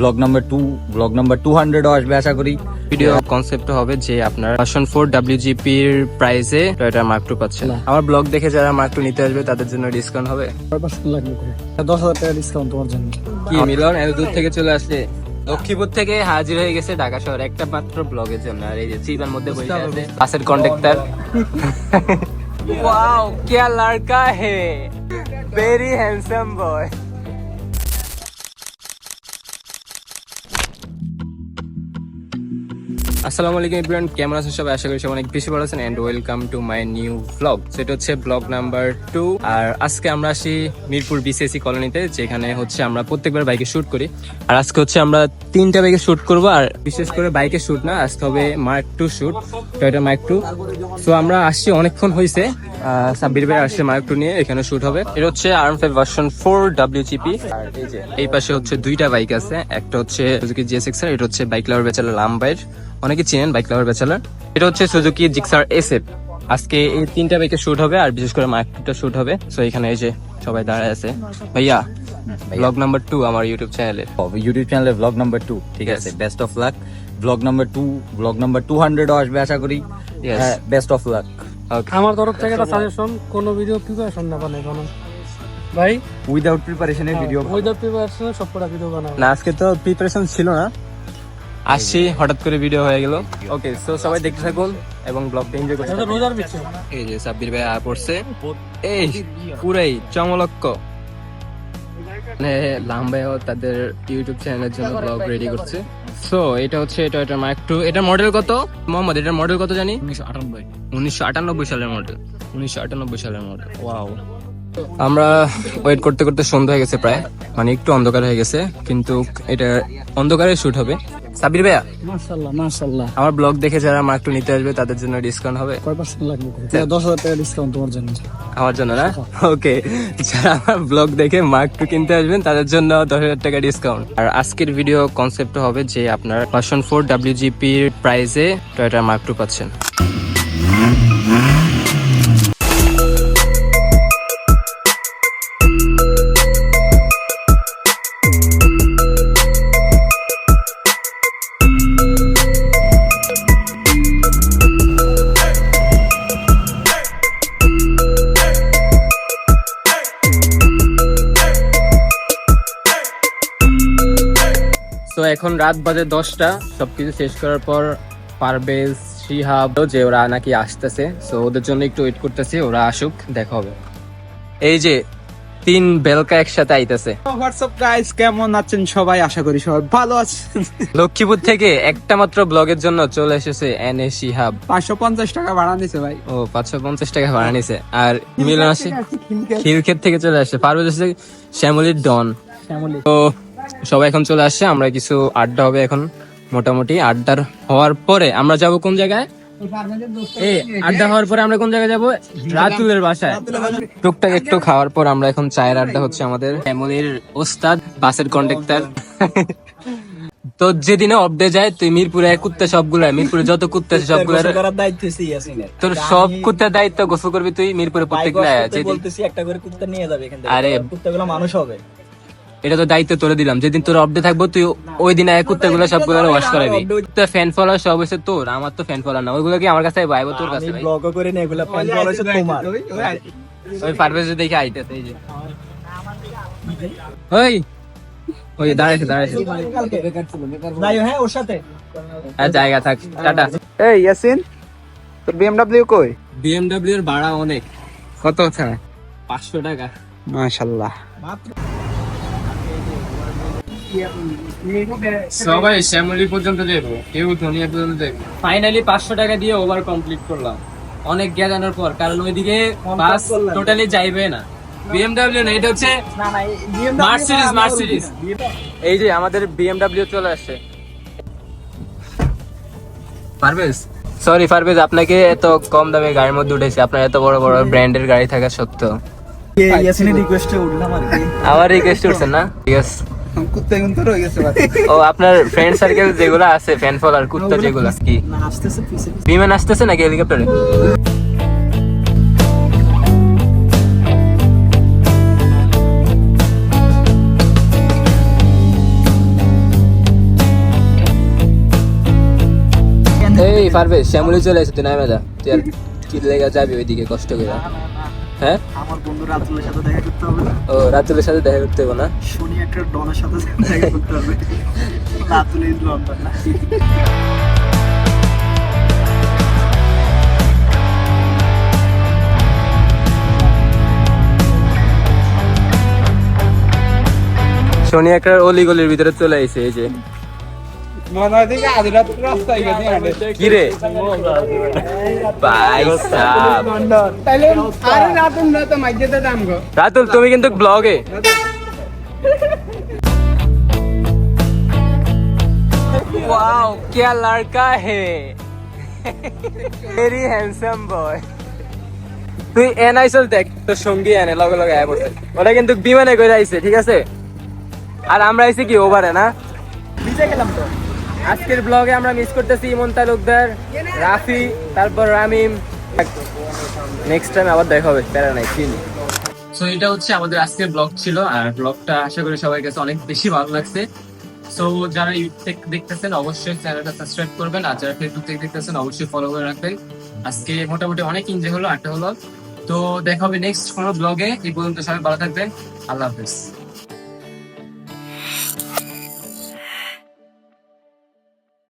Blog number 200 আসবে আশা করি। Video concept হবে যে আপনার ভার্সন 4 WGP এর প্রাইসে টয়োটা মার্ক 2 পাচ্ছেন। আমার ব্লগ দেখে যারা মার্ক 2 নিতে আসবে তাদের জন্য ডিসকাউন্ট হবে 10,000 টাকা ডিসকাউন্ট তোমার জন্য। কি মিলন এত দূর থেকে চলে আসলে? লক্ষ্মীপুর থেকে হাজির হয়ে গেছে ঢাকা শহর একটা মাত্র ব্লগের জন্য। আর এই যে চিপার মধ্যে বসে আছে বাসের কন্ডাক্টর। ওয়াও क्या लड़का है, वेरी हैंडसम बॉय। আসসালামু আলাইকুম এভরিওয়ান, কেমন আছেন সবাই? আশা করি সবাই অনেক বেশি ভালো আছেন and welcome to my new blog. সেটা হচ্ছে ব্লগ নাম্বার 2। আর আজকে আমরা আসি মিরপুর বিসিএসি কলোনিতে, যেখানে হচ্ছে আমরা প্রত্যেকবার বাইকে শুট করি। আর আজকে হচ্ছে আমরা 3টা বাইকে শুট করব। আর বিশেষ করে বাইকে শুট না, আজকে হবে mark 2 shoot, Toyota mark 2। So আমরা আসছি অনেকক্ষণ হয়েছে, সাব্বির ভাই আসছে মার্ক 2 নিয়ে, এখানে শুট হবে। এটা হচ্ছে R5 ভার্সন 4 WGP। আর এই যে এই পাশে হচ্ছে 2টা বাইক আছে, একটা হচ্ছে সুজুকি GSX এর, এটা হচ্ছে বাইক লাভার ব্যাচেলার লাম্বাইর, অনেকে চিনেন বাইক লাভার ব্যাচেলার। এটা হচ্ছে সুজুকি জিক্সার SF। আজকে এই 3টা বাইকে শুট হবে, আর বিশেষ করে মার্ক 2টা শুট হবে। সো এখানে এই যে সবাই দাঁড়ায় আছে। ভাইয়া ব্লগ নাম্বার 2 আমার ইউটিউব চ্যানেলে ব্লগ নাম্বার 2, ঠিক আছে। Best of luck. Blog number 200 আসবে আশা করি। Best of luck. আমার তরফ থেকে একটা সাজেশন, কোন ভিডিও প্রিপারেশন না বানাই কোনো ভাই, উইদাউট প্রিপারেশনের ভিডিও, উইদাউট প্রিপারেশন সবকটা ভিডিও বানাও না। আজকে তো প্রিপারেশন ছিল না, আসছি হঠাৎ করে ভিডিও হয়ে গেল। ওকে, সো সবাই দেখতে থাকুন এবং ব্লগটা এনজয় করতে থাকুন। রোজার পিছনে এই যে সাব্বির ভাই পড়ছে, এই পুরাই চমলক্ক। মানে লাম্বায়ও তাদের ইউটিউব চ্যানেলের জন্য ব্লগ রেডি করছে। সো এটা হচ্ছে টয়োটা মার্ক 2। এটার মডেল কত মোহাম্মদ? এটার মডেল কত জানি? 1998 সালের মডেল। 1998 সালের মডেল। ওয়াও। আমরা ওয়েট করতে করতে সন্ধ্যা হয়ে গেছে প্রায়, মানে একটু অন্ধকার হয়ে গেছে, কিন্তু এটা অন্ধকারে শুট হবে। সাবির ভাইয়া মাশাআল্লাহ আমার ব্লগ দেখে যারা মার্ক 2 নিতে আসবে তাদের জন্য ডিসকাউন্ট হবে 5% লাগবে। 10,000 টাকা ডিসকাউন্ট তোমার জন্য। আমার জন্য না? ওকে, যারা আমার ব্লগ দেখে মার্ক 2 কিনতে আসবেন তাদের জন্য 10,000 টাকা ডিসকাউন্ট। আর আজকের ভিডিও কনসেপ্ট হবে যে আপনার ভার্সন 4 WGP এর প্রাইসে টয়োটা মার্ক 2 পাচ্ছেন। তো এখন রাত বাজে 10টা। সবকিছু শেষ করার পর পারভেজ, শিহাব যে ওরা নাকি আসতেছে, সো ওদের জন্য একটু ওয়েট করতেছি, ওরা আসুক দেখা হবে। এই যে 3 বেলকা একসাথে আইতেছে। হোয়াটসঅ্যাপ গাইস, কেমন আছেন সবাই? আশা করি সবাই ভালো আছেন। লক্ষ্মীপুর থেকে একটা মাত্র ব্লগের জন্য চলে এসেছে এনে শিহাব। 550 টাকা ভাড়া নিছে ভাই। ও 550 টাকা ভাড়া নিছে। আর মিলন আসে খিলক্ষেত থেকে চলে আসছে। পারভেজ আসছে শ্যামলির ডন। তো সবাই এখন চলে আসছে, আমরা কিছু আড্ডা হবে এখন। মোটামুটি আড্ডার হওয়ার পরে আমরা যাব কোন জায়গায়? এই আড্ডা হওয়ার পরে আমরা কোন জায়গায় যাব? রাতুলের বাসায়। টুকটাক একটু খাওয়ার পর আমরা এখন চায়ের আড্ডা হচ্ছে আমাদের ফ্যামিলির ওস্তাদ বাসের কন্ডাক্টর। তো যেদিনে অফডে যায় তুই মিরপুরে কুত্তা সবগুলা, মিরপুরে যত কুত্তা আছে সবগুলা তোর সব কুত্তার দায়িত্ব গোসল করবি তুই মিরপুরে প্রত্যেক একটা করে কুত্তা নিয়ে যাবে এখান থেকে। আরে কুত্তাগুলো মানুষ হবে, এটা তো দায়িত্ব তোরে দিলাম। যেদিন তোর অফডে থাকবো তুই ওই দিন কুত্তাগুলো সবগুলো ওয়াশ করাবি। তোর ফ্যান ফলোয়ার সব হচ্ছে তোর, আমার তো ফ্যান ফলোয়ার না। ওইগুলো কি আমার কাছে আইবো তোর কাছে? আমি ব্লগ করে নেই, এগুলো ফ্যান ফলোয়ার হচ্ছে তোমার। ওই পারভেজ দেখে আইতেছে। এই যে ওই ওই দাঁড়াইছে নাই, হ্যাঁ ওর সাথে জায়গা থাক। টাটা। এই ইয়াসিন, তোর BMW কই? BMW এর ভাড়া অনেক। কত আছে? 500 টাকা। মাশাআল্লাহ। সবাই শ্যামলি পর্যন্ত যাবো, কেউ ধনিয়া পর্যন্ত যাবো। ফাইনালি 500 টাকা দিয়ে ওভার কমপ্লিট করলাম অনেক জ্ঞানের পর, কারণ ওইদিকে বাস টোটালি যাইবে না। BMW না, এটা হচ্ছে মার্সিডিজ। এই যে আমাদের BMW চলে আসছে। পারভেজ, সরি পারভেজ, আপনাকে এত কম দামে গাড়ির মধ্যে উঠেছে, আপনার এত বড় বড় ব্র্যান্ডের গাড়ি থাকা সত্ত্বেও। ইয়াসিনের রিকোয়েস্টে উঠলাম আর কি। আমার রিকোয়েস্ট উঠছেন না? ঠিক আছে। কুত্তা কিন্তু রয়ে গেছে ভাই। ও আপনার ফ্রেন্ড সার্কেল যেগুলো আছে, ফ্যান ফলোয়ার কুত্তা যেগুলো, কি আসতেছে পিছে বিমান আসতেছে নাকি হেলিকপ্টারে? এই পারবে শ্যামলি চলে এসে তুই নামে যা তুই আর কি লেগে যাবি ওইদিকে কষ্ট করে হ্যাঁ আমার বন্ধু রাতুলের সাথে দেখা করতে হবে না, ও রাতুলের সাথে দেখা করতে হবে না শনি একটা ডনের সাথে দেখা করতে হবে। রাতুল ইজ লন্ডন না। শনি একটা অলি গলির ভিতরে চলে আইছে এই যে মনে হয় দেখি আজ রাত রাস্তায় গেছে হাঁটে। কি রে ভাই সাব তাইলে আরে রাতুল না তো মাইজেতে দাম গো। রাতুল তুমি কিন্তু ব্লগে वाओ क्या लड़का है वेरी हैंडसम बॉय তুই এনআইসল দেখ তোর সঙ্গী এনে লগে লগে আয় বসে ওটা কিন্তু বিমানে করে আইছে ঠিক আছে আর আমরা আইছি কি ওভারে না ভিজে গেলাম তো। আজকের ব্লগে আমরা মিস করতেছি ইমন তালুকদার রাফি তারপর রামিম নেক্সট টাইম আবার দেখা হবে প্যারা নাই চিনি সো এটা হচ্ছে আমাদের আজকের ব্লগ ছিল আর ব্লগটা আশা করি সবার কাছে অনেক বেশি ভালো লাগছে সো যারা ইউটিউব থেকে দেখতেছেন অবশ্যই চ্যানেলটা সাবস্ক্রাইব করবেন আর যারা ফেসবুক থেকে দেখতেছেন অবশ্যই ফলো করে রাখবেন আজকে মোটামুটি অনেক এনজয় হলো আড্ডা হলো তো দেখা হবে নেক্সট কোনো ব্লগে এই পর্যন্ত সবাই ভালো থাকবেন আল্লাহ হাফেজ